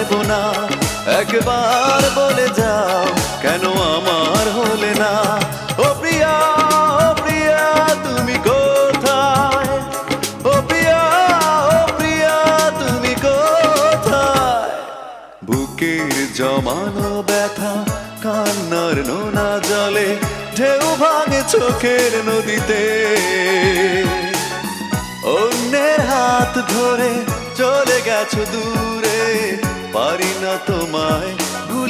পারবো না। একবার বলে যাও কেন আমার হলে না। ও প্রিয়া, ও প্রিয়া তুমি কোথায়? ও প্রিয়া, ও প্রিয়া তুমি কোথায়? বুকের জমানো ব্যথা কান্নার নোনা জলে ঢেউ ভাঙে চোখের নদীতে। অন্যের হাত ধরে চলে গেছো দূরে, পারি না তোমায়